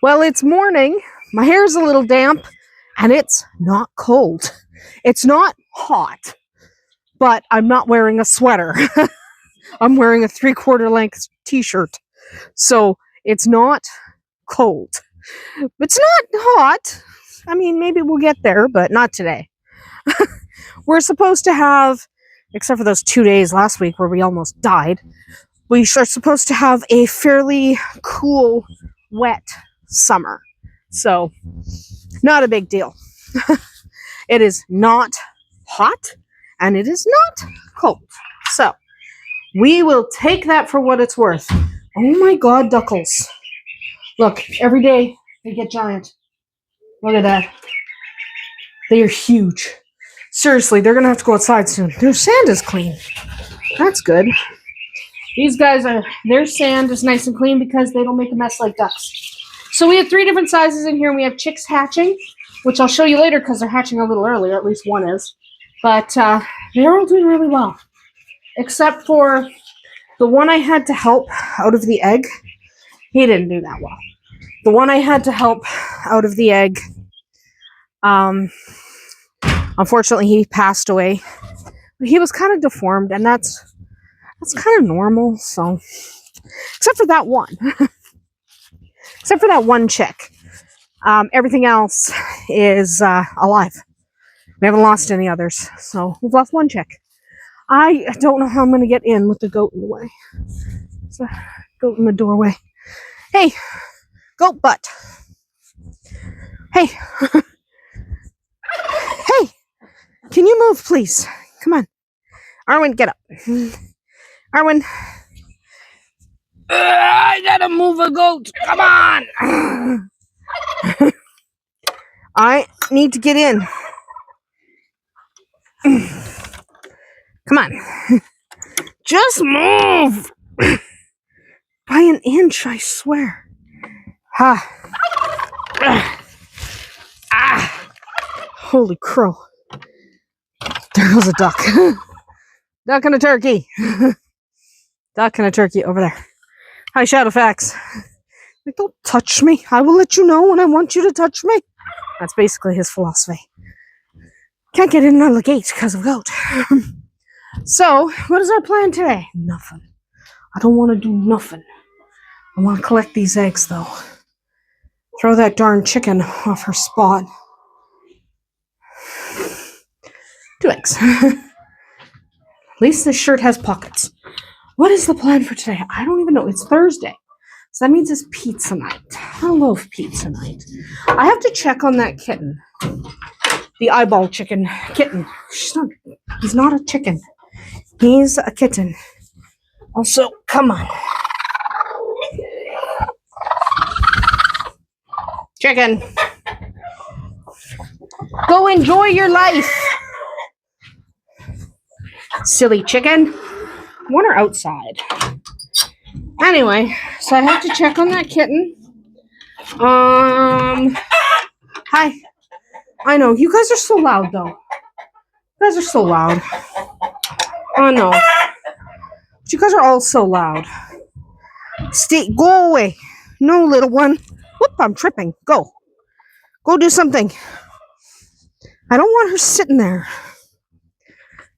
Well, it's morning. My hair's a little damp, and it's not cold. It's not hot, but I'm not wearing a sweater. I'm wearing a 3/4 length t-shirt. So it's not cold. It's not hot. I mean, maybe we'll get there, but not today. We're supposed to have, except for those 2 days last week where we almost died, we are supposed to have a fairly cool, wet summer. So, not a big deal. It is not hot, and it is not cold. So, we will take that for what it's worth. Oh my god, duckles. Look, every day they get giant. Look at that. They are huge. Seriously, they're going to have to go outside soon. Their sand is clean. That's good. These guys their sand is nice and clean because they don't make a mess like ducks. So we have 3 different sizes in here. We have chicks hatching, which I'll show you later because they're hatching a little earlier. At least one is. But they're all doing really well. Except for the one I had to help out of the egg. He didn't do that well. The one I had to help out of the egg, unfortunately, he passed away. But he was kind of deformed, and that's kind of normal. So, except for that one, except for that one chick, everything else is alive. We haven't lost any others, so we've lost one chick. I don't know how I'm going to get in with the goat in the way. There's a goat in the doorway. Hey, goat butt. Hey. Hey, can you move, please? Come on. Arwen, get up. Arwen. I gotta move a goat. Come on. I need to get in. Come on. Just move. By an inch, I swear. Ha. Holy crow. There goes a duck. Duck and a turkey. Duck and a turkey over there. Hi, Shadowfax. Like, don't touch me. I will let you know when I want you to touch me. That's basically his philosophy. Can't get in on the gate because of goat. So, what is our plan today? Nothing. I don't want to do nothing. I want to collect these eggs, though. Throw that darn chicken off her spot. 2 eggs. At least this shirt has pockets. What is the plan for today? I don't even know. It's Thursday. So that means it's pizza night. I love pizza night. I have to check on that kitten. The eyeball chicken. Kitten. He's not a chicken. He's a kitten. Also, come on. Chicken. Go enjoy your life. Silly chicken. I want her outside. Anyway, so I have to check on that kitten. Hi. I know, you guys are so loud though. You guys are so loud. Oh no. But you guys are all so loud. Go away. No, little one. Whoop, I'm tripping. Go. Go do something. I don't want her sitting there.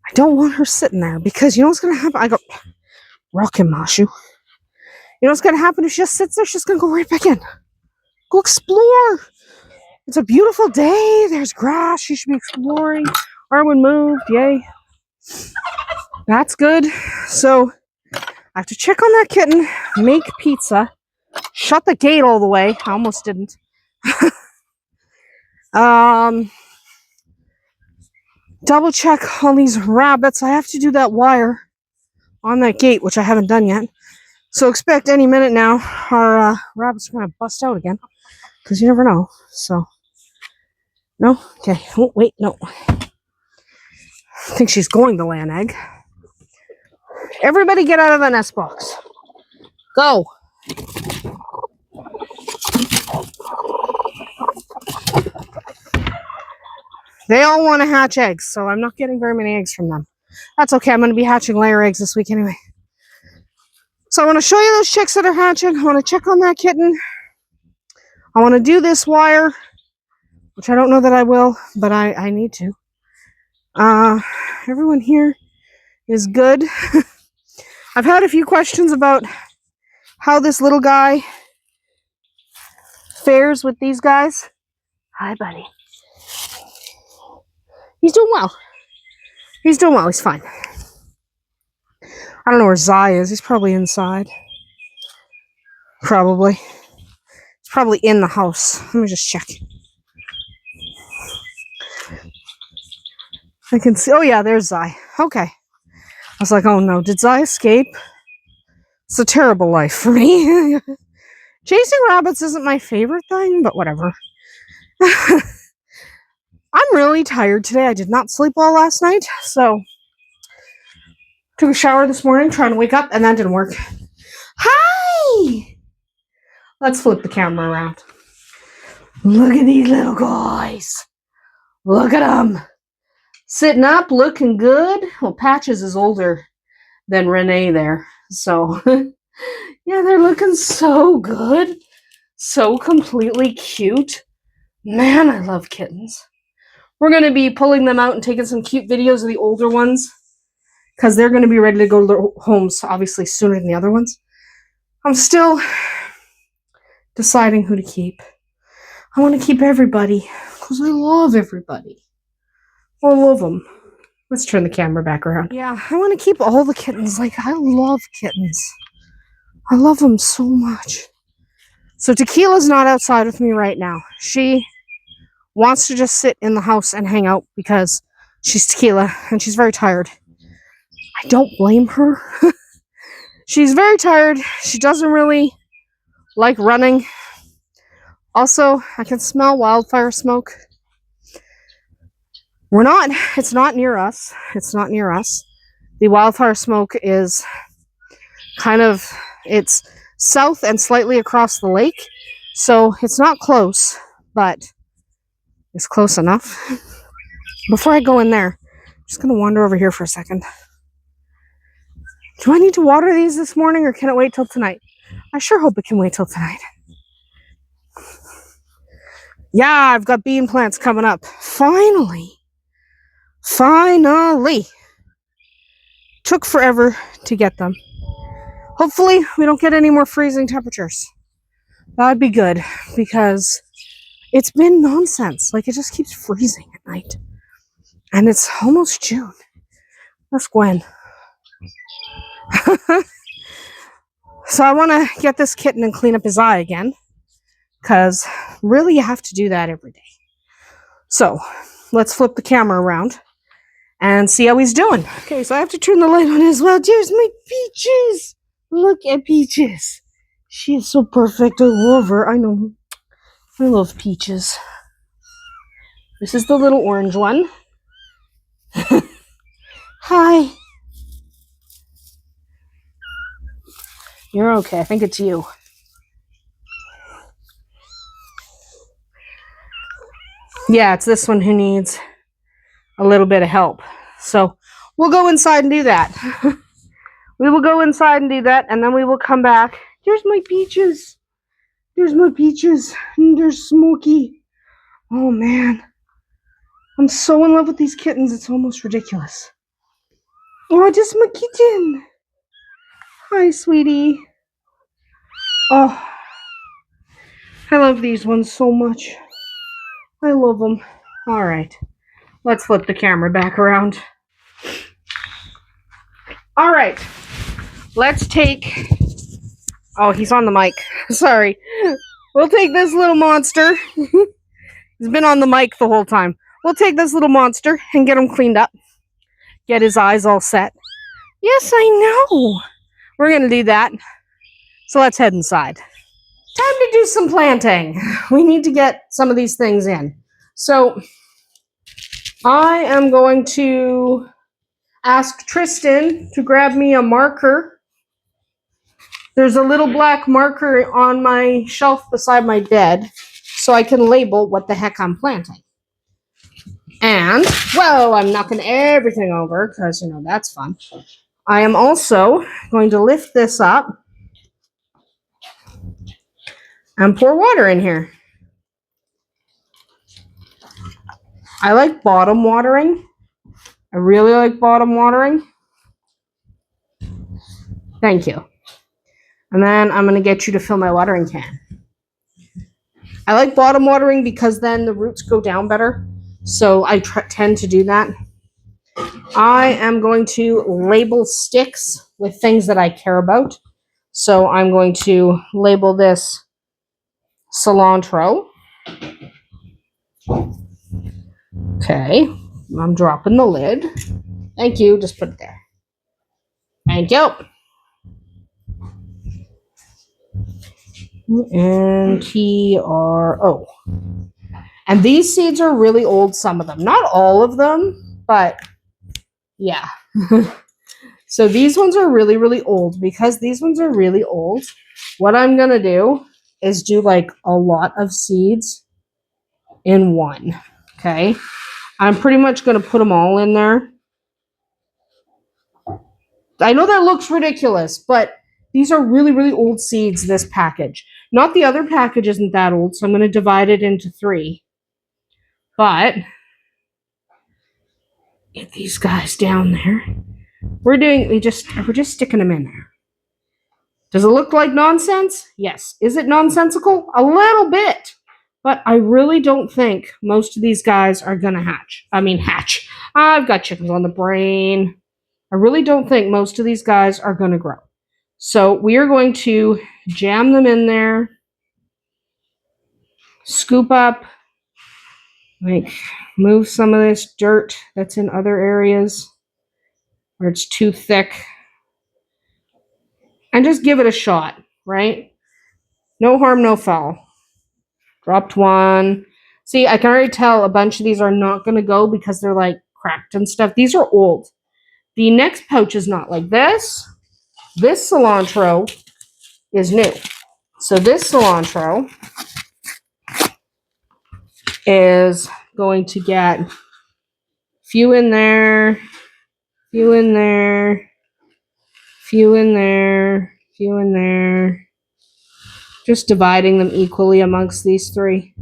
I don't want her sitting there because you know what's going to happen? I go, rockin' Mashu. You know what's going to happen if she just sits there? She's going to go right back in. Go explore. It's a beautiful day. There's grass. She should be exploring. Arwen moved. Yay. That's good. So I have to check on that kitten, make pizza, shut the gate all the way. I almost didn't. Double check on these rabbits. I have to do that wire on that gate, which I haven't done yet. So expect any minute now our rabbits are going to bust out again. Because you never know. So, no? Okay. Oh, wait, no. I think she's going to lay an egg. Everybody get out of the nest box. Go. They all want to hatch eggs, so I'm not getting very many eggs from them. That's okay. I'm going to be hatching layer eggs this week anyway. So I want to show you those chicks that are hatching. I want to check on that kitten. I want to do this wire, which I don't know that I will, but I need to. Everyone here is good. I've had a few questions about how this little guy fares with these guys. Hi, buddy. He's doing well. He's doing well. He's fine. I don't know where Zai is. He's probably inside. Probably. He's probably in the house. Let me just check. I can see. Oh, yeah, there's Zai. Okay. I was like, oh no, did Zai escape? It's a terrible life for me. Chasing rabbits isn't my favorite thing, but whatever. I'm really tired today. I did not sleep well last night, so took a shower this morning trying to wake up, and that didn't work. Hi! Let's flip the camera around. Look at these little guys. Look at them. Sitting up, looking good. Well, Patches is older than Renee there, so yeah, they're looking so good. So completely cute. Man, I love kittens. We're going to be pulling them out and taking some cute videos of the older ones because they're going to be ready to go to their homes, obviously, sooner than the other ones. I'm still deciding who to keep. I want to keep everybody because I love everybody. I love them. Let's turn the camera back around. Yeah, I want to keep all the kittens. Like, I love kittens. I love them so much. So Tequila's not outside with me right now. She wants to just sit in the house and hang out because she's Tequila and she's very tired. I don't blame her. She's very tired. She doesn't really like running. Also, I can smell wildfire smoke. It's not near us. It's not near us. The wildfire smoke is it's south and slightly across the lake. So it's not close, but it's close enough. Before I go in there, I'm just going to wander over here for a second. Do I need to water these this morning or can it wait till tonight? I sure hope it can wait till tonight. Yeah, I've got bean plants coming up. Finally. Took forever to get them. Hopefully, we don't get any more freezing temperatures. That'd be good because it's been nonsense. Like, it just keeps freezing at night. And it's almost June. That's Gwen. So I want to get this kitten and clean up his eye again. Because really you have to do that every day. So let's flip the camera around and see how he's doing. Okay, so I have to turn the light on as well. There's my Peaches. Look at Peaches. She is so perfect. I love her. I know. I love Peaches. This is the little orange one. Hi. You're okay. I think it's you. Yeah, it's this one who needs a little bit of help. So we'll go inside and do that. We will go inside and do that, and then we will come back. There's my Peaches. There's my Peaches. And there's Smokey. Oh, man. I'm so in love with these kittens, it's almost ridiculous. Oh, just my kitten. Hi, sweetie. Oh, I love these ones so much. I love them. All right. Let's flip the camera back around. All right. Let's take... Oh, he's on the mic. Sorry. We'll take this little monster. He's been on the mic the whole time. We'll take this little monster and get him cleaned up. Get his eyes all set. Yes, I know. We're going to do that. So let's head inside. Time to do some planting. We need to get some of these things in. So I am going to ask Tristan to grab me a marker. There's a little black marker on my shelf beside my bed so I can label what the heck I'm planting. And, well, I'm knocking everything over because, you know, that's fun. I am also going to lift this up and pour water in here. I like bottom watering. I really like bottom watering. Thank you. And then I'm going to get you to fill my watering can. I like bottom watering because then the roots go down better. So I tend to do that. I am going to label sticks with things that I care about. So I'm going to label this cilantro. Okay, I'm dropping the lid. Thank you. Just put it there. Thank you. And TRO. And these seeds are really old, some of them. Not all of them, but yeah. So these ones are really, really old. Because these ones are really old, what I'm going to do is do like a lot of seeds in one. Okay. I'm pretty much going to put them all in there. I know that looks ridiculous, but these are really, really old seeds, this package. Not the other package isn't that old, so I'm going to divide it into 3. But get these guys down there. We're just sticking them in there. Does it look like nonsense? Yes. Is it nonsensical? A little bit. But I really don't think most of these guys are going to hatch. Hatch. I've got chickens on the brain. I really don't think most of these guys are going to grow. So we are going to jam them in there, scoop up, move some of this dirt that's in other areas where it's too thick, and just give it a shot, right? No harm, no foul. Dropped one. See, I can already tell a bunch of these are not going to go because they're like cracked and stuff. These are old. The next pouch is not like this. This cilantro is new. So this cilantro is going to get few in there, few in there, few in there, few in there. Just dividing them equally amongst these 3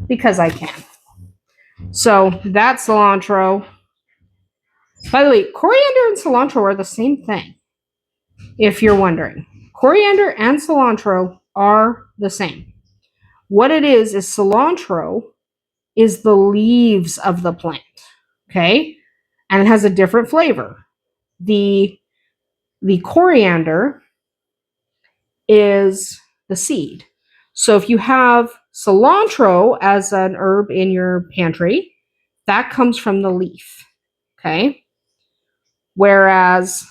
because I can. So that's cilantro. By the way, coriander and cilantro are the same thing, if you're wondering. Coriander and cilantro are the same. What it is cilantro is the leaves of the plant, okay? And it has a different flavor. The coriander is the seed. So if you have cilantro as an herb in your pantry, that comes from the leaf, okay? Whereas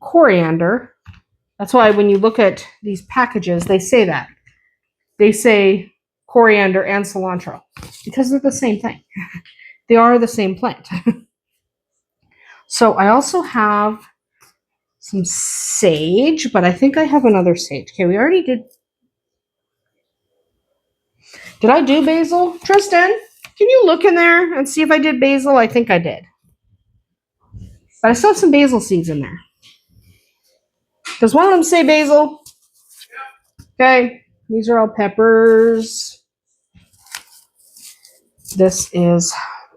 coriander, that's why when you look at these packages, they say that. They say coriander and cilantro because they're the same thing. They are the same plant. So I also have some sage, but I think I have another sage. Okay, we already did. Did I do basil? Tristan, can you look in there and see if I did basil? I think I did. But I still have some basil seeds in there. Does one of them say basil? Okay, these are all peppers. This is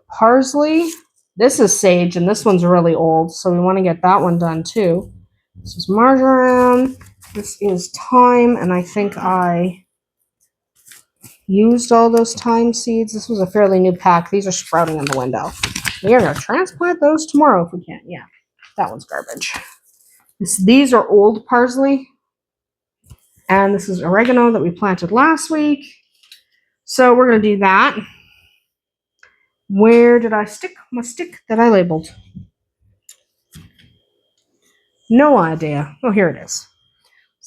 parsley. This is sage, and this one's really old, so we want to get that one done too. This is marjoram. This is thyme, and I think I used all those thyme seeds. This was a fairly new pack. These are sprouting in the window. We are going to transplant those tomorrow if we can. Yeah, that one's garbage. These are old parsley, and this is oregano that we planted last week. So we're going to do that. Where did I stick my stick that I labeled? No idea. Oh, here it is.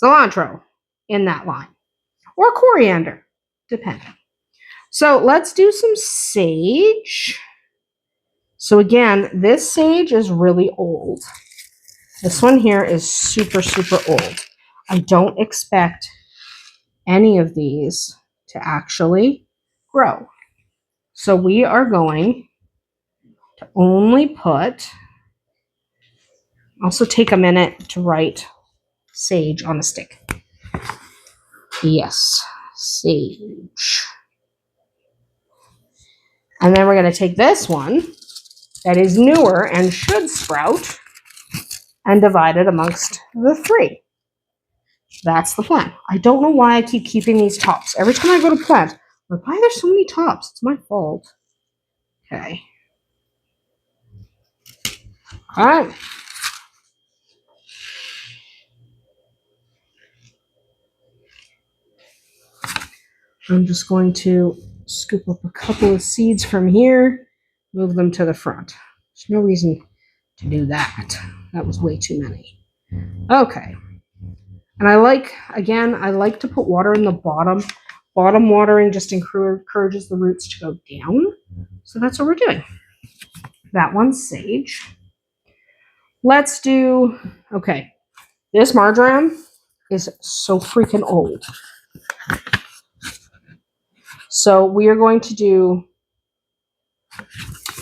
Cilantro in that line. Or coriander, depending. So let's do some sage. So again, this sage is really old. This one here is super, super old. I don't expect any of these to actually grow. So we are going to only put, also take a minute to write sage on a stick. Yes, sage. And then we're going to take this one that is newer and should sprout and divide it amongst the 3. That's the plan. I don't know why I keep keeping these tops. Every time I go to plant, I'm like, why are there so many tops? It's my fault. Okay. All right. I'm just going to scoop up a couple of seeds from here, move them to the front. There's no reason to do that. That was way too many. Okay. And I like to put water in the bottom. Bottom watering just encourages the roots to go down. So that's what we're doing. That one's sage. Let's do, okay. This marjoram is so freaking old. So we are going to do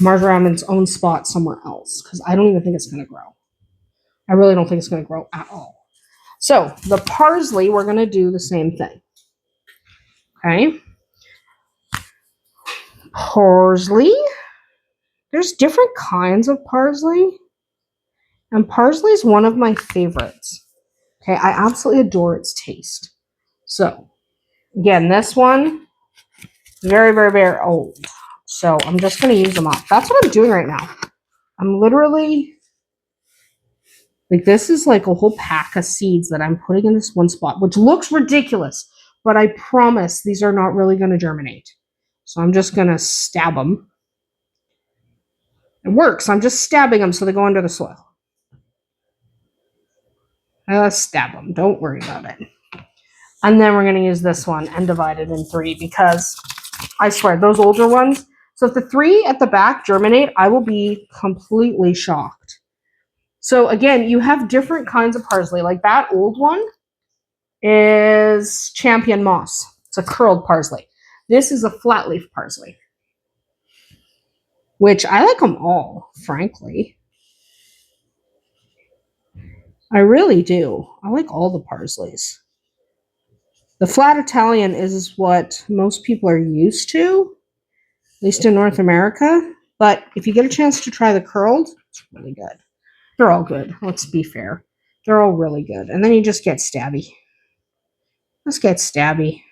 marjoram in its own spot somewhere else because I don't even think it's going to grow. I really don't think it's going to grow at all. So the parsley, we're going to do the same thing. Okay. Parsley. There's different kinds of parsley. And parsley is one of my favorites. Okay. I absolutely adore its taste. So again, this one, very, very, very old. So I'm just going to use them up. That's what I'm doing right now. I'm literally, like, this is like a whole pack of seeds that I'm putting in this one spot, which looks ridiculous, but I promise these are not really going to germinate. So I'm just going to stab them. It works. I'm just stabbing them so they go under the soil. Stab them. Don't worry about it. And then we're going to use this one and divide it in 3 because I swear, those older ones. So if the 3 at the back germinate, I will be completely shocked. So again, you have different kinds of parsley. Like that old one is champion moss. It's a curled parsley. This is a flat leaf parsley, which I like them all, frankly. I really do. I like all the parsleys. The flat Italian is what most people are used to, at least in North America. But if you get a chance to try the curled, it's really good. They're all good. Let's be fair. They're all really good. And then you just get stabby. Just get stabby.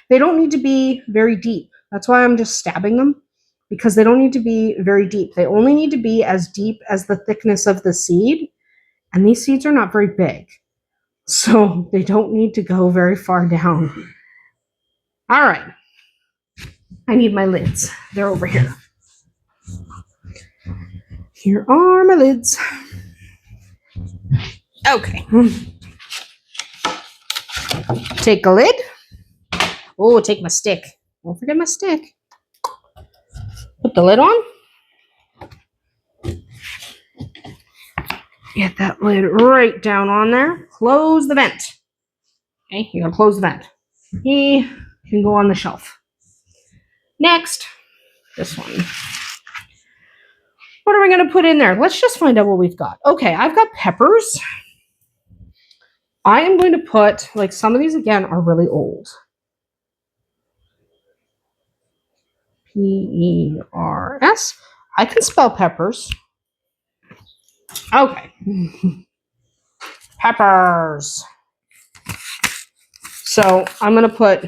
They don't need to be very deep. That's why I'm just stabbing them, because they don't need to be very deep. They only need to be as deep as the thickness of the seed. And these seeds are not very big. So they don't need to go very far down. All right. I need my lids. They're over here. Here are my lids. Okay. Take a lid. Oh, take my stick. Don't forget my stick. Put the lid on. Get that lid right down on there. Close the vent. Okay, you're going to close the vent. He can go on the shelf. Next, this one. What are we going to put in there? Let's just find out what we've got. Okay, I've got peppers. I am going to put, like, some of these, again, are really old. P-E-R-S. I can spell peppers. Okay. Peppers. So I'm going to put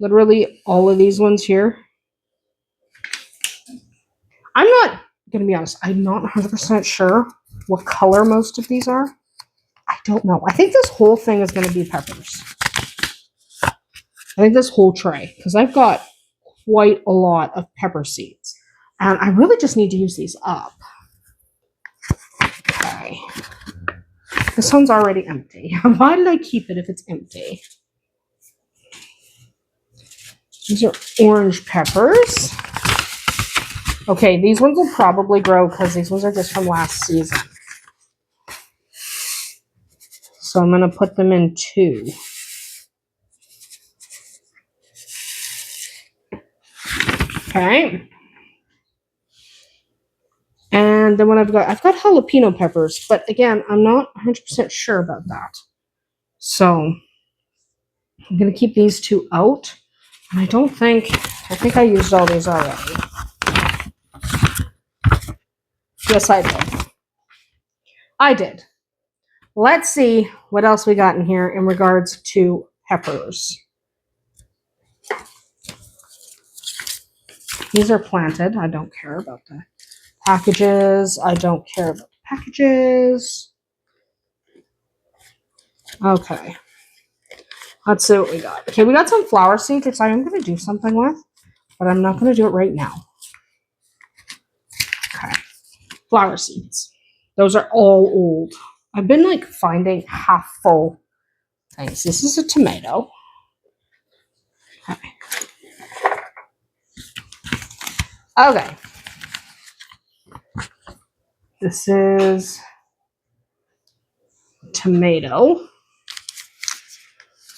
literally all of these ones here. I'm not going to be honest. I'm not 100% sure what color most of these are. I don't know. I think this whole thing is going to be peppers. I think this whole tray, because I've got quite a lot of pepper seeds. And I really just need to use these up. Okay. This one's already empty. Why did I keep it if it's empty? These are orange peppers. Okay, these ones will probably grow because these ones are just from last season. So I'm going to put them in 2. Okay. And then what I've got jalapeno peppers, but again, I'm not 100% sure about that. So I'm going to keep these 2 out. And I think I used all these already. Yes, I did. I did. Let's see what else we got in here in regards to peppers. These are planted. I don't care about the packages. I don't care about the packages. Okay. Let's see what we got. Okay, we got some flower seeds, which I am going to do something with, but I'm not going to do it right now. Okay. Flower seeds. Those are all old. I've been like finding half full things. This is a tomato. Okay. Okay. This is tomato.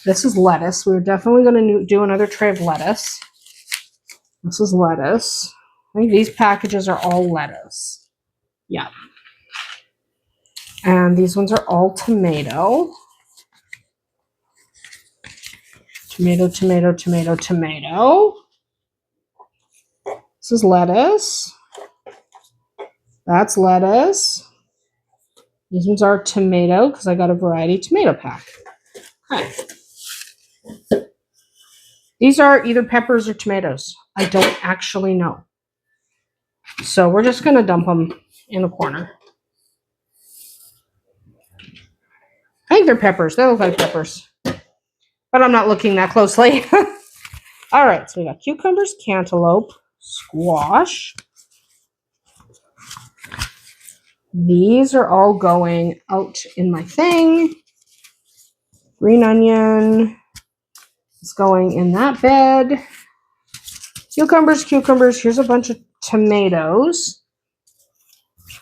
This is lettuce. We're definitely going to do another tray of lettuce. This is lettuce. I think these packages are all lettuce. Yeah. And these ones are all tomato. Tomato, tomato, tomato, tomato. This is lettuce. That's lettuce. These ones are tomato because I got a variety tomato pack. Okay. These are either peppers or tomatoes. I don't actually know. So we're just going to dump them in a corner. I think they're peppers. They look like peppers. But I'm not looking that closely. All right, so we got cucumbers, cantaloupe, squash. These are all going out in my thing. Green onion is going in that bed. Cucumbers, cucumbers. Here's a bunch of tomatoes.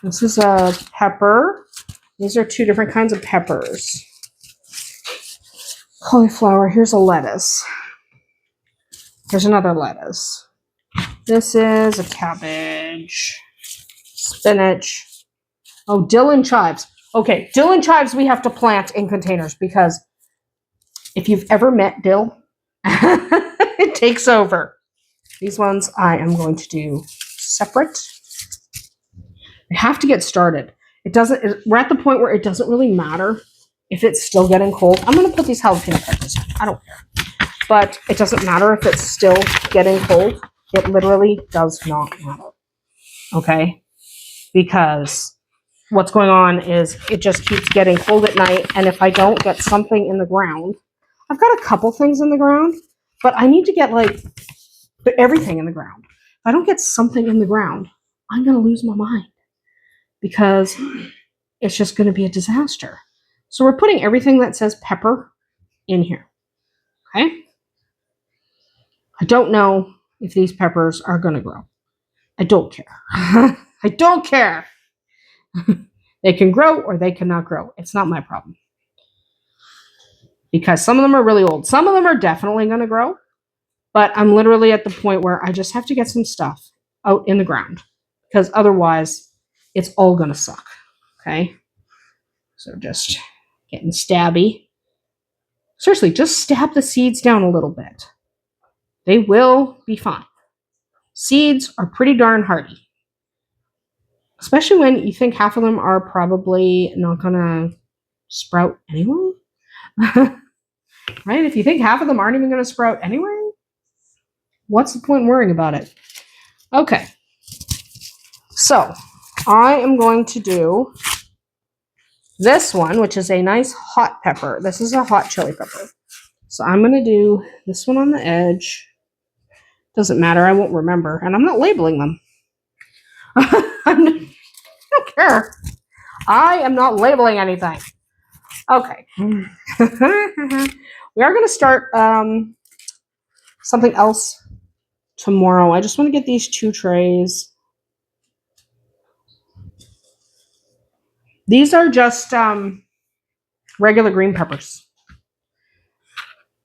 This is a pepper. These are two different kinds of peppers. Cauliflower. Here's a lettuce. Here's another lettuce. This is a cabbage. Spinach. Oh, dill and chives. Okay, dill and chives we have to plant in containers because if you've ever met dill, it takes over. These ones I am going to do separate. I have to get started. We're at the point where it doesn't really matter if it's still getting cold. I'm going to put these jalapeno peppers in. I don't care. But it doesn't matter if it's still getting cold. It literally does not matter. Okay? Because what's going on is it just keeps getting cold at night. And if I don't get something in the ground, I've got a couple things in the ground, but I need to get like everything in the ground. If I don't get something in the ground, I'm going to lose my mind because it's just going to be a disaster. So we're putting everything that says pepper in here. Okay? I don't know if these peppers are going to grow. I don't care. I don't care. They can grow or they cannot grow. It's not my problem. Because some of them are really old. Some of them are definitely going to grow. But I'm literally at the point where I just have to get some stuff out in the ground. Because otherwise, it's all going to suck. Okay? So just getting stabby. Seriously, just stab the seeds down a little bit. They will be fine. Seeds are pretty darn hardy. Especially when you think half of them are probably not going to sprout anyway. Right? If you think half of them aren't even going to sprout anyway, what's the point in worrying about it? Okay. So, I am going to do this one, which is a nice hot pepper. This is a hot chili pepper. So, I'm going to do this one on the edge. Doesn't matter. I won't remember. And I'm not labeling them. I don't care. I am not labeling anything. Okay. We are going to start something else tomorrow. I just want to get these 2 trays. These are just regular green peppers.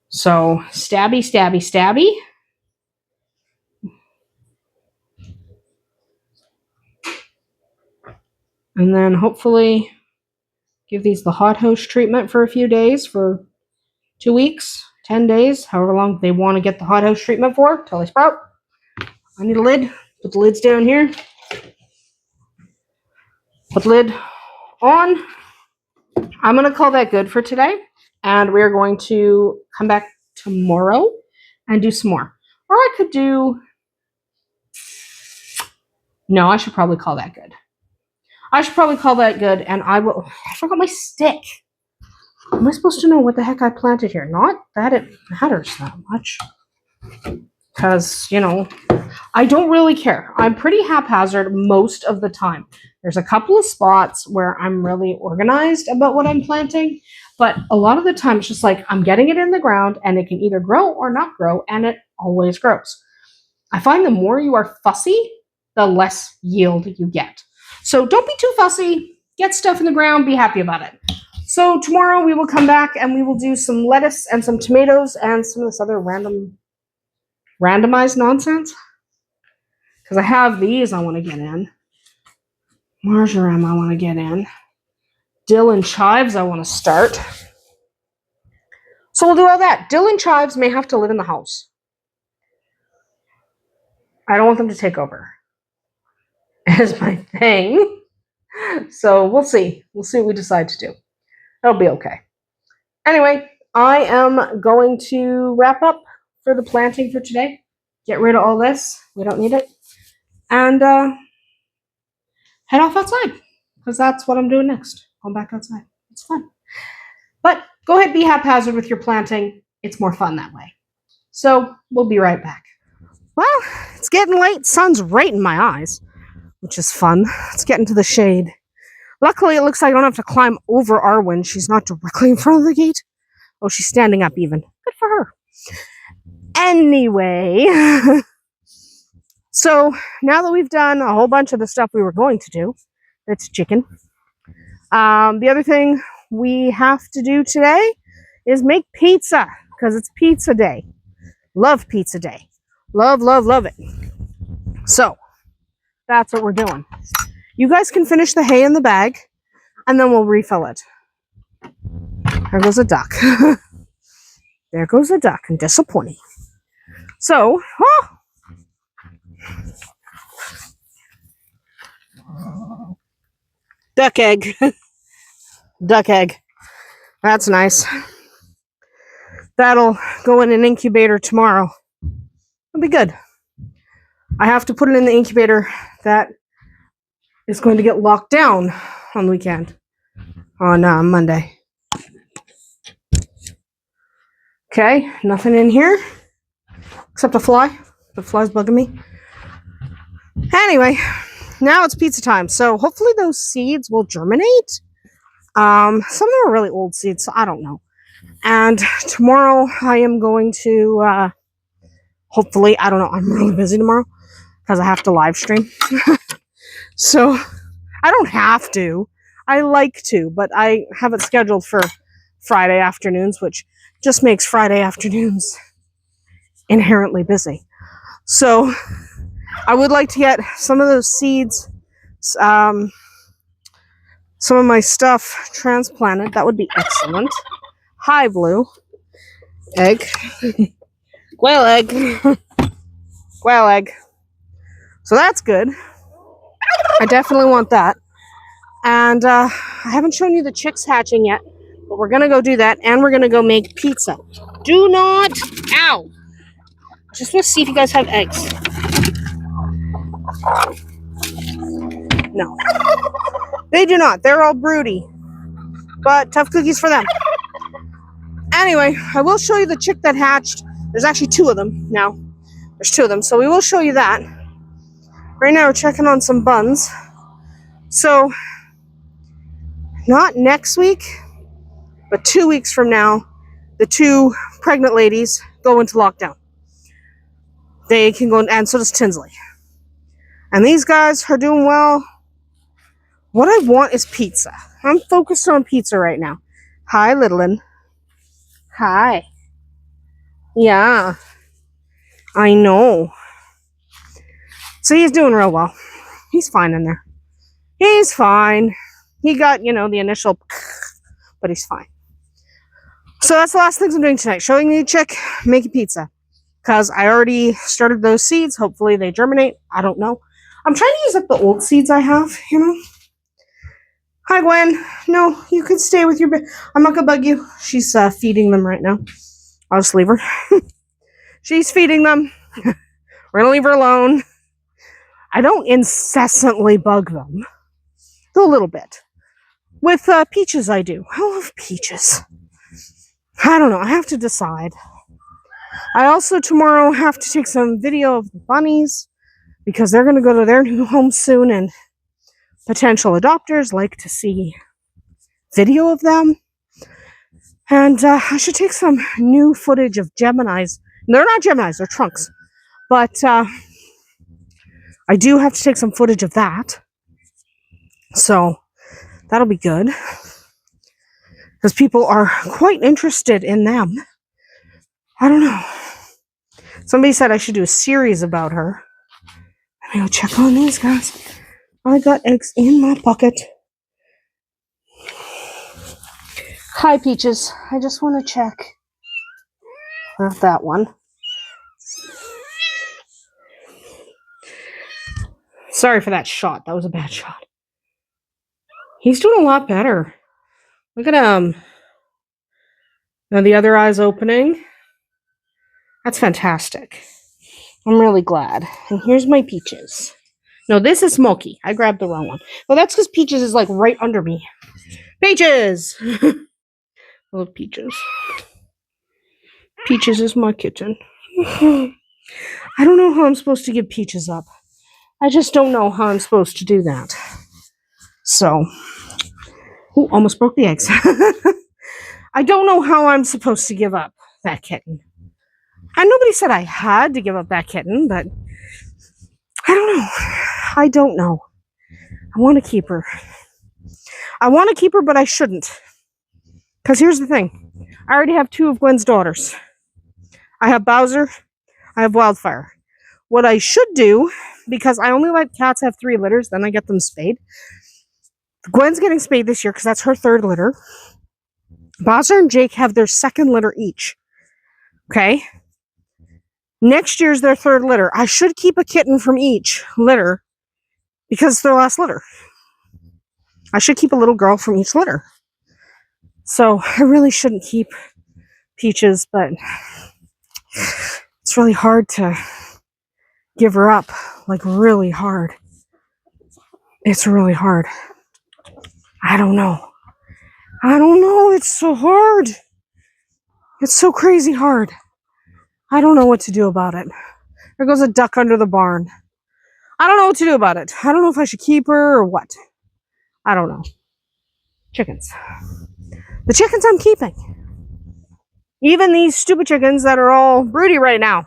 So, stabby, stabby, stabby. And then hopefully give these the hot house treatment for a few days, for 2 weeks, 10 days, however long they want to get the hot house treatment for, till they sprout. I need a lid. Put the lids down here. Put the lid on. I'm going to call that good for today. And we're going to come back tomorrow and do some more. Or I could do... No, I should probably call that good. I should probably call that good, and I will... I forgot my stick. Am I supposed to know what the heck I planted here? Not that it matters that much. Because, you know, I don't really care. I'm pretty haphazard most of the time. There's a couple of spots where I'm really organized about what I'm planting, but a lot of the time it's just like I'm getting it in the ground and it can either grow or not grow, and it always grows. I find the more you are fussy, the less yield you get. So don't be too fussy. Get stuff in the ground. Be happy about it. So tomorrow we will come back and we will do some lettuce and some tomatoes and some of this other randomized nonsense. Because I have these I want to get in. Marjoram I want to get in. Dill and chives I want to start. So we'll do all that. Dill and chives may have to live in the house. I don't want them to take over. Is my thing. So we'll see. We'll see what we decide to do. It'll be okay. Anyway, I am going to wrap up for the planting for today. Get rid of all this. We don't need it. And head off outside. Because that's what I'm doing next. Going back outside. It's fun. But go ahead, be haphazard with your planting. It's more fun that way. So we'll be right back. Well, it's getting late. Sun's right in my eyes, which is fun. Let's get into the shade. Luckily, it looks like I don't have to climb over Arwen. She's not directly in front of the gate. Oh, she's standing up even. Good for her. Anyway, so now that we've done a whole bunch of the stuff we were going to do, that's chicken. The other thing we have to do today is make pizza, because it's pizza day. Love pizza day. Love, love, love it. So that's what we're doing. You guys can finish the hay in the bag, and then we'll refill it. There goes a duck. There goes a duck, and disappointing. So, duck egg. Duck egg. That's nice. That'll go in an incubator tomorrow. It'll be good. I have to put it in the incubator that is going to get locked down on the weekend, on Monday. Okay, nothing in here except a fly. The fly's bugging me. Anyway, now it's pizza time. So hopefully those seeds will germinate. Some of them are really old seeds, so I don't know. And tomorrow I am going to, hopefully, I don't know, I'm really busy tomorrow because I have to live stream. So I don't have to. I like to, but I have it scheduled for Friday afternoons, which just makes Friday afternoons inherently busy. So I would like to get some of those seeds, some of my stuff transplanted. That would be excellent. Hi, Blue. Egg. Quail egg. Quail egg. So that's good. I definitely want that. And I haven't shown you the chicks hatching yet, but we're going to go do that, and we're going to go make pizza. Do not... Ow! Just want to see if you guys have eggs. No. They do not. They're all broody. But tough cookies for them. Anyway, I will show you the chick that hatched. There's actually two of them now. There's two of them, so we will show you that. Right now we're checking on some buns. So, not next week, but 2 weeks from now, the two pregnant ladies go into lockdown. They can go, and so does Tinsley. And these guys are doing well. What I want is pizza. I'm focused on pizza right now. Hi, Littlin. Hi. Yeah. I know. So he's doing real well. He's fine in there. He's fine. He got, the initial, but he's fine. So that's the last things I'm doing tonight. Showing you a chick, making pizza. Because I already started those seeds. Hopefully they germinate. I don't know. I'm trying to use up the old seeds I have, Hi, Gwen. No, you can stay with your I'm not gonna bug you. She's feeding them right now. I'll just leave her. She's feeding them. We're gonna leave her alone. I don't incessantly bug them. Though a little bit. With Peaches, I do. I love Peaches. I don't know. I have to decide. I also tomorrow have to take some video of the bunnies because they're going to go to their new home soon, and potential adopters like to see video of them. And I should take some new footage of Geminis. They're not Geminis, they're trunks. But I do have to take some footage of that. So that'll be good. Because people are quite interested in them. I don't know. Somebody said I should do a series about her. Let me go check on these guys. I got eggs in my bucket. Hi, Peaches. I just want to check. Not that one. Sorry for that shot. That was a bad shot. He's doing a lot better. Look at him. Now the other eye's opening. That's fantastic. I'm really glad. And here's my Peaches. No, this is Smokey. I grabbed the wrong one. Well, that's because Peaches is like right under me. Peaches! I love Peaches. Peaches is my kitten. I don't know how I'm supposed to give Peaches up. I just don't know how I'm supposed to do that. So, ooh, almost broke the eggs. I don't know how I'm supposed to give up that kitten. And nobody said I had to give up that kitten, but I don't know. I don't know. I want to keep her. I want to keep her, but I shouldn't. Because here's the thing. I already have 2 of Gwen's daughters. I have Bowser. I have Wildfire. What I should do, because I only let cats have 3 litters, then I get them spayed. Gwen's getting spayed this year because that's her 3rd litter. Bowser and Jake have their 2nd litter each. Okay? Next year's their 3rd litter. I should keep a kitten from each litter because it's their last litter. I should keep a little girl from each litter. So I really shouldn't keep Peaches, but it's really hard to give her up. Like, really hard. It's really hard. I don't know. It's so hard. It's so crazy hard. I don't know what to do about it. There goes a duck under the barn. I don't know what to do about it. I don't know if I should keep her or what. I don't know. Chickens. The chickens I'm keeping. Even these stupid chickens that are all broody right now.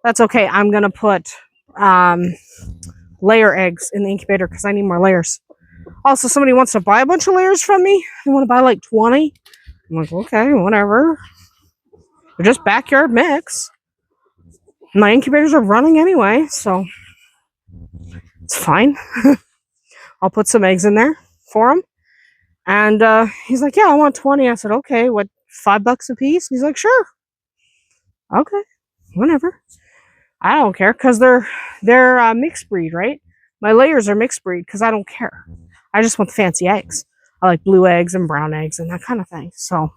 That's okay. I'm going to put layer eggs in the incubator because I need more layers. Also, somebody wants to buy a bunch of layers from me. They want to buy like 20. I'm like, okay, whatever. They're just backyard mix. My incubators are running anyway, so it's fine. I'll put some eggs in there for him. And he's like, yeah, I want 20. I said, okay, what, $5 a piece? He's like, sure. Okay, whatever. I don't care because they're mixed breed, right? My layers are mixed breed because I don't care. I just want the fancy eggs. I like blue eggs and brown eggs and that kind of thing. So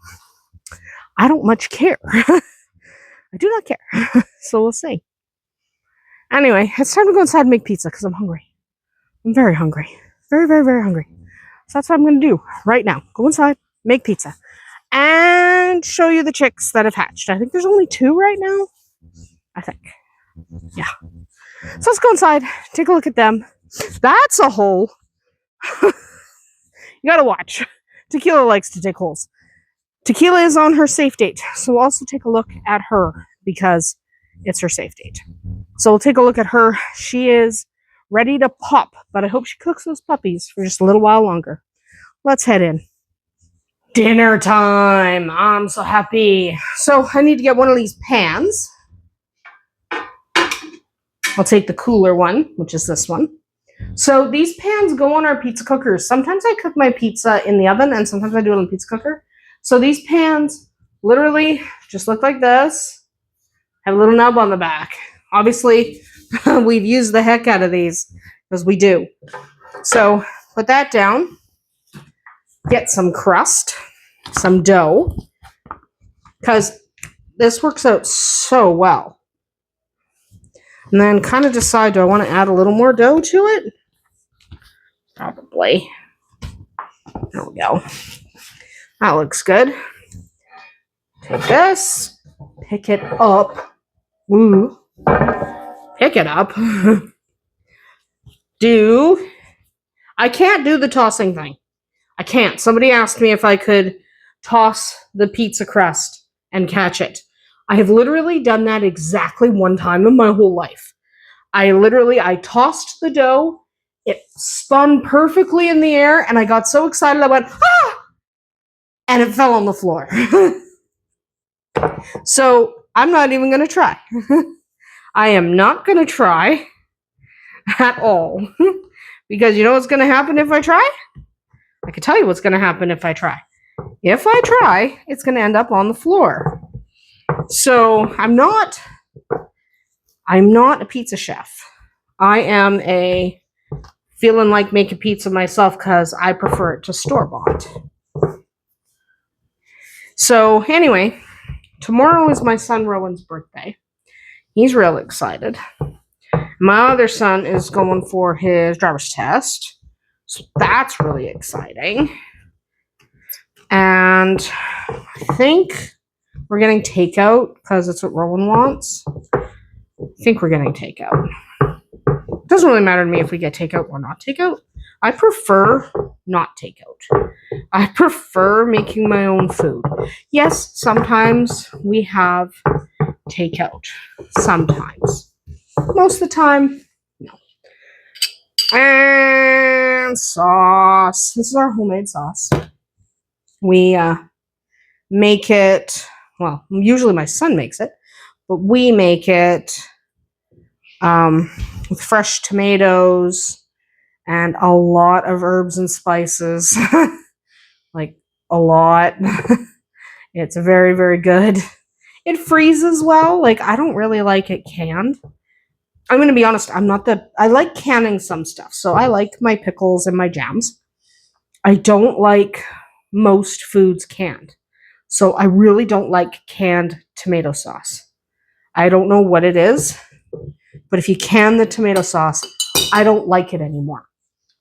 I don't much care. I do not care. So we'll see. Anyway, it's time to go inside and make pizza because I'm hungry. I'm very hungry. Very, very, very hungry. So that's what I'm going to do right now. Go inside, make pizza, and show you the chicks that have hatched. I think there's only 2 right now. I think. Yeah. So let's go inside, take a look at them. That's a hole. You gotta watch. Tequila likes to dig holes. Tequila is on her safe date. So we'll also take a look at her because it's her safe date. So we'll take a look at her. She is ready to pop, but I hope she cooks those puppies for just a little while longer. Let's head in. Dinner time. I'm so happy. So I need to get one of these pans. I'll take the cooler one, which is this one. So these pans go on our pizza cookers. Sometimes I cook my pizza in the oven and sometimes I do it on the pizza cooker. So these pans literally just look like this. Have a little nub on the back. Obviously, we've used the heck out of these because we do. So put that down. get some crust, some dough, because this works out so well. And then kind of decide, do I want to add a little more dough to it? Probably. There we go. That looks good. Take this, pick it up. Ooh. Pick it up. I can't do the tossing thing. I can't. Somebody asked me if I could toss the pizza crust and catch it. I have literally done that exactly one time in my whole life. I tossed the dough, it spun perfectly in the air, and I got so excited I went, ah! And it fell on the floor. So I'm not even going to try. I am not going to try at all. Because you know what's going to happen if I try? I can tell you what's going to happen if I try. If I try, it's going to end up on the floor. So I'm not a pizza chef. I am feeling like making pizza myself because I prefer it to store-bought. So anyway, tomorrow is my son Rowan's birthday. He's real excited. My other son is going for his driver's test. So that's really exciting. And I think we're getting takeout because it's what Rowan wants. I think we're getting takeout. It doesn't really matter to me if we get takeout or not takeout. I prefer not takeout. I prefer making my own food. Yes, sometimes we have takeout. Sometimes. Most of the time, no. And sauce. This is our homemade sauce. We make it, well, usually my son makes it, but we make it with fresh tomatoes and a lot of herbs and spices. Like, a lot. It's very, very good. It freezes well. Like, I don't really like it canned. I'm going to be honest, I like canning some stuff. So I like my pickles and my jams. I don't like most foods canned. So I really don't like canned tomato sauce. I don't know what it is, but if you can the tomato sauce, I don't like it anymore.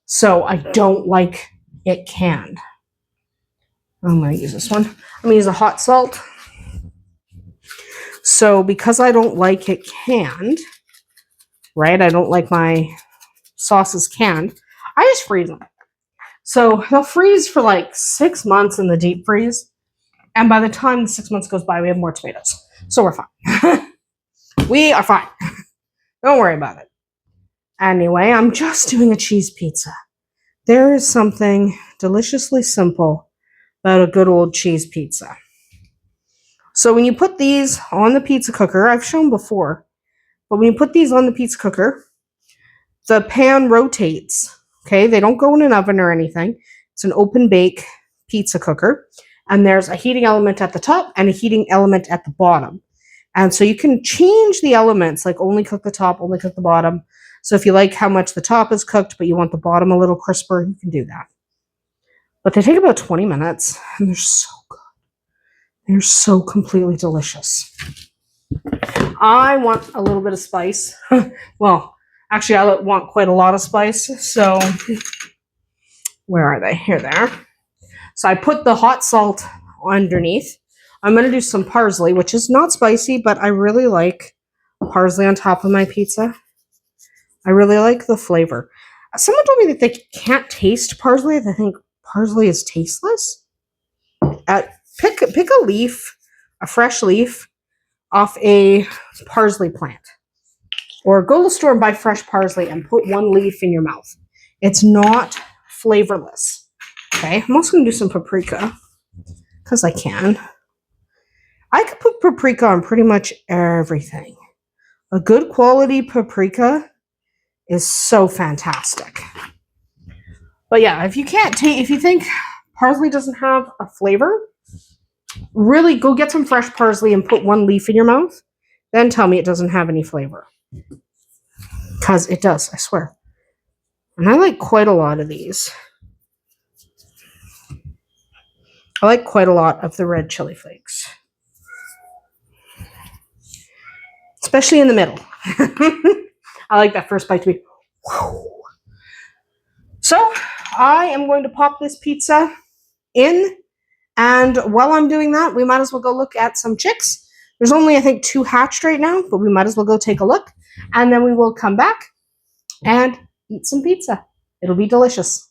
So I don't like it canned. I'm going to use this one. I'm going to use a hot salt. So because I don't like it canned, right? I don't like my sauces canned. I just freeze them. So they'll freeze for like 6 months in the deep freeze. And by the time the 6 months goes by, we have more tomatoes. So we're fine. We are fine. Don't worry about it. Anyway, I'm just doing a cheese pizza. There is something deliciously simple about a good old cheese pizza. So when you put these on the pizza cooker, I've shown before, but when you put these on the pizza cooker, the pan rotates, okay? They don't go in an oven or anything. It's an open bake pizza cooker, and there's a heating element at the top and a heating element at the bottom. And so you can change the elements, like only cook the top, only cook the bottom. So if you like how much the top is cooked, but you want the bottom a little crisper, you can do that. But they take about 20 minutes, and they're so good. They're so completely delicious. I want a little bit of spice. Well, actually, I want quite a lot of spice. So, where are they? Here they are. So I put the hot salt underneath. I'm going to do some parsley, which is not spicy, but I really like parsley on top of my pizza. I really like the flavor. Someone told me that they can't taste parsley. They think parsley is tasteless. Pick a leaf, a fresh leaf, off a parsley plant. Or go to the store and buy fresh parsley and put one leaf in your mouth. It's not flavorless. Okay, I'm also going to do some paprika, because I can. I could put paprika on pretty much everything. A good quality paprika is so fantastic. But yeah, if you think parsley doesn't have a flavor, really go get some fresh parsley and put one leaf in your mouth. Then tell me it doesn't have any flavor. Because it does, I swear. And I like quite a lot of these. I like quite a lot of the red chili flakes, especially in the middle. I like that first bite to be. Whew. So I am going to pop this pizza in, and while I'm doing that, we might as well go look at some chicks. There's only, I think, 2 hatched right now, but we might as well go take a look, and then we will come back and eat some pizza. It'll be delicious.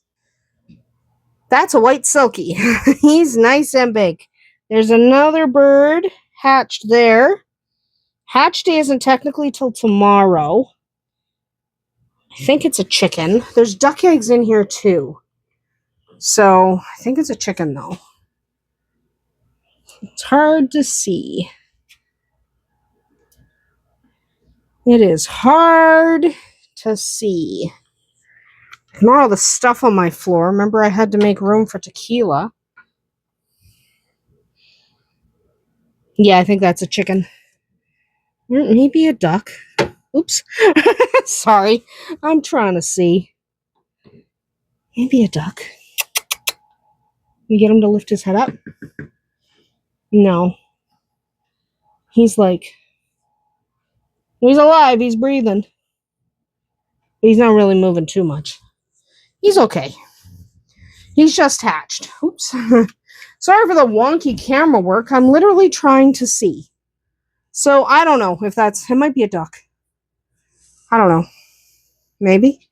That's a white silky. He's nice and big. There's another bird hatched there. Hatch day isn't technically till tomorrow. I think it's a chicken. There's duck eggs in here too. So I think it's a chicken though. It's hard to see. It is hard to see. Ignore all the stuff on my floor. Remember, I had to make room for tequila. Yeah, I think that's a chicken. Maybe a duck. Oops. Sorry. I'm trying to see. Maybe a duck. You get him to lift his head up? No. He's alive. He's breathing. But he's not really moving too much. He's okay. He's just hatched. Oops. Sorry for the wonky camera work. I'm literally trying to see. So I don't know if it might be a duck. I don't know. Maybe.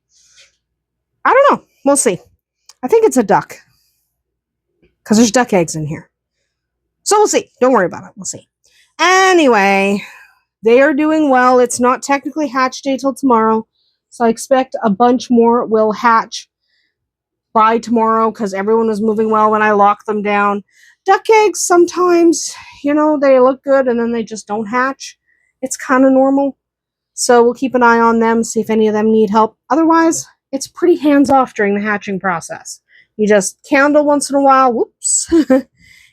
I don't know. We'll see. I think it's a duck. Because there's duck eggs in here. So we'll see. Don't worry about it. We'll see. Anyway, they are doing well. It's not technically hatch day till tomorrow. So I expect a bunch more will hatch by tomorrow because everyone was moving well when I locked them down. Duck eggs, sometimes, they look good and then they just don't hatch. It's kind of normal. So we'll keep an eye on them, see if any of them need help. Otherwise, it's pretty hands-off during the hatching process. You just candle once in a while. Whoops.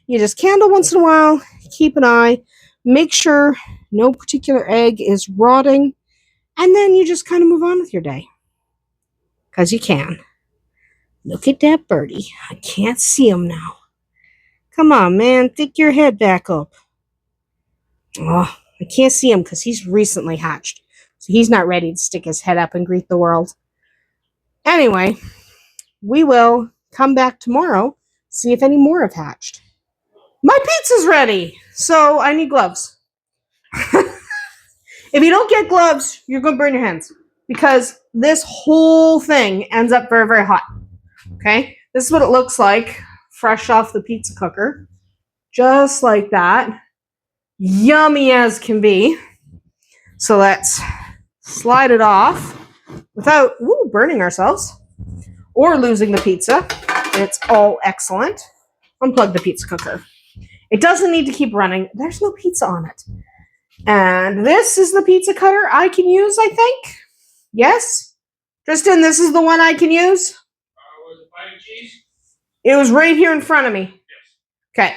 You just candle once in a while, keep an eye, make sure no particular egg is rotting, and then you just kind of move on with your day. Because you can. Look at that birdie. I can't see him now. Come on, man. Stick your head back up. Oh, I can't see him because he's recently hatched. So he's not ready to stick his head up and greet the world. Anyway, we will come back tomorrow, see if any more have hatched. My pizza's ready, so I need gloves. If you don't get gloves, you're going to burn your hands because this whole thing ends up very, very hot. Okay? This is what it looks like fresh off the pizza cooker. Just like that. Yummy as can be. So let's slide it off without burning ourselves or losing the pizza. It's all excellent. Unplug the pizza cooker. It doesn't need to keep running. There's no pizza on it. And this is the pizza cutter I can use, I think. Yes? Tristan, this is the one I can use? Was it pie and cheese? It was right here in front of me. Yes. Okay.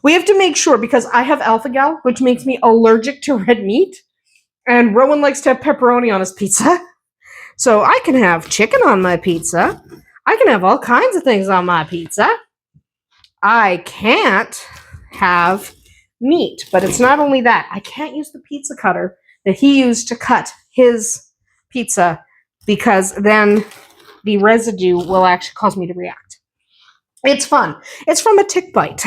We have to make sure, because I have alpha-gal, which makes me allergic to red meat. And Rowan likes to have pepperoni on his pizza. So I can have chicken on my pizza. I can have all kinds of things on my pizza. I can't have meat, but it's not only that. I can't use the pizza cutter that he used to cut his pizza because then the residue will actually cause me to react. It's fun. It's from a tick bite.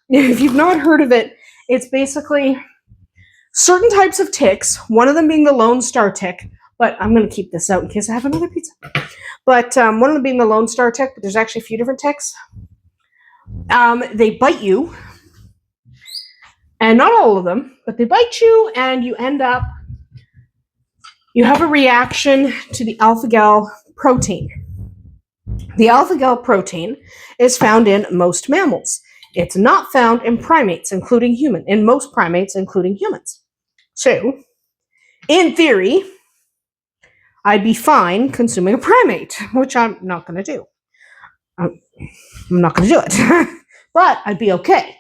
If you've not heard of it, it's basically certain types of ticks, one of them being the Lone Star tick, but I'm going to keep this out in case I have another pizza. But one of them being the Lone Star tick, but there's actually a few different ticks. They bite you, and not all of them, but they bite you, and you have a reaction to the alpha-gal protein. The alpha-gal protein is found in most mammals. It's not found in primates, including humans. In most primates, including humans. So, in theory, I'd be fine consuming a primate, which I'm not going to do. I'm not going to do it. But I'd be okay.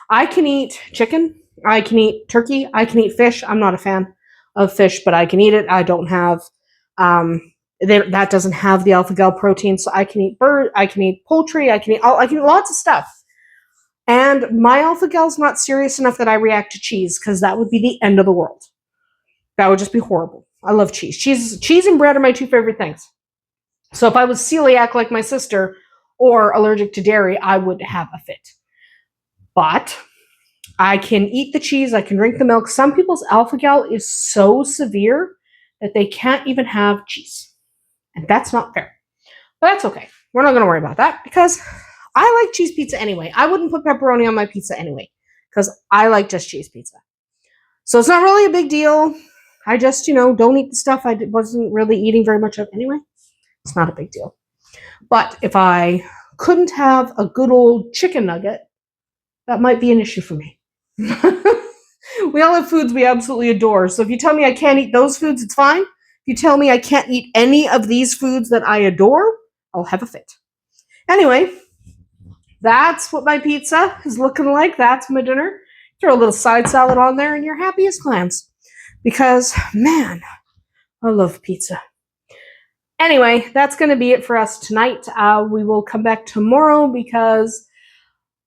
I can eat chicken. I can eat turkey. I can eat fish. I'm not a fan of fish, but I can eat it. I don't have that doesn't have the alpha-gal protein, so I can eat bird, I can eat poultry, I can eat lots of stuff. And my alpha-gal's not serious enough that I react to cheese, because that would be the end of the world. That would just be horrible. I love cheese. Cheese and bread are my two favorite things. So if I was celiac like my sister or allergic to dairy, I would have a fit. But I can eat the cheese, I can drink the milk. Some people's alpha-gal is so severe that they can't even have cheese. And that's not fair. But that's okay. We're not going to worry about that because I like cheese pizza anyway. I wouldn't put pepperoni on my pizza anyway because I like just cheese pizza. So it's not really a big deal. I just, don't eat the stuff I wasn't really eating very much of anyway. It's not a big deal. But if I couldn't have a good old chicken nugget, that might be an issue for me. We all have foods we absolutely adore. So if you tell me I can't eat those foods, it's fine. If you tell me I can't eat any of these foods that I adore, I'll have a fit. Anyway, that's what my pizza is looking like. That's my dinner. Throw a little side salad on there and you're happy as clams. Because, man, I love pizza. Anyway, that's going to be it for us tonight. We will come back tomorrow because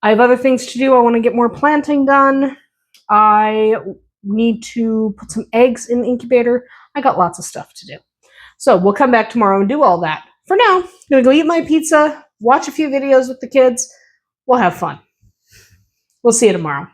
I have other things to do. I want to get more planting done. I need to put some eggs in the incubator. I got lots of stuff to do. So we'll come back tomorrow and do all that. For now, I'm going to go eat my pizza, watch a few videos with the kids. We'll have fun. We'll see you tomorrow.